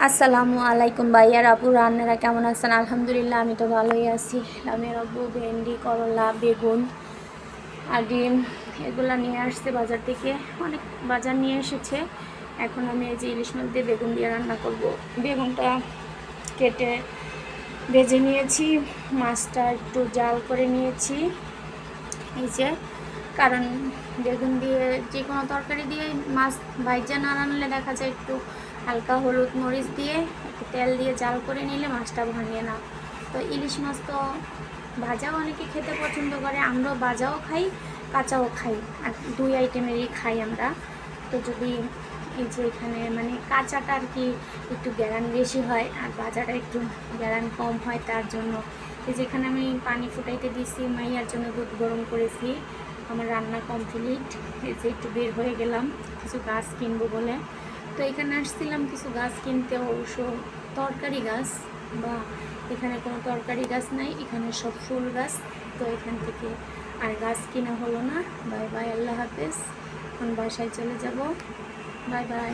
আসসালামু আলাইকুম ভাইয়ার আপু, রান্নারা কেমন আছেন? আলহামদুলিল্লাহ আমি তো ভালোই আছি। লামের আব্বু ভেন্ডি, করলা, বেগুন আর ডিম এগুলো নিয়ে আসছে বাজার থেকে। অনেক বাজার নিয়ে এসেছে। এখন আমি এই যে ইলিশ মাছ দিয়ে বেগুন দিয়ে রান্না করব। বেগুনটা কেটে ভেজে নিয়েছি, মাছটা একটু জাল করে নিয়েছি। এই যে, কারণ বেগুন দিয়ে যে কোনো তরকারি দিয়ে মাছ ভাইজা না রান্নলে দেখা যায় একটু হালকা হলুদ মরিচ দিয়ে একটু তেল দিয়ে জাল করে নিলে মাছটা ভাঙে না। তো ইলিশ মাছ তো ভাজাও অনেকে খেতে পছন্দ করে, আমরাও ভাজাও খাই, কাঁচাও খাই, আর দুই আইটেমেরই খাই আমরা। তো যদি এই যে এখানে মানে কাঁচাটা আর কি একটু গ্যারান বেশি হয়, আর ভাজাটা একটু গ্যারান কম হয়, তার জন্য এই যেখানে আমি পানি ফুটাইতে দিয়েছি, মাইয়ার জন্য দুধ গরম করেছি। আমার রান্না কমপ্লিট। এই যে একটু বের হয়ে গেলাম কিছু গাছ কিনবো বলে। তো এখানে আসছিলাম কিছু গাছ কিনতে, অবশ্য তরকারি গাছ, বা এখানে কোনো তরকারি গাছ নাই, এখানে সব ফুল গাছ। তো এখান থেকে আর গাছ কিনা হলো না। বাই বাই, আল্লাহ হাফেজ। এখন বাসায় চলে যাব। Bye bye.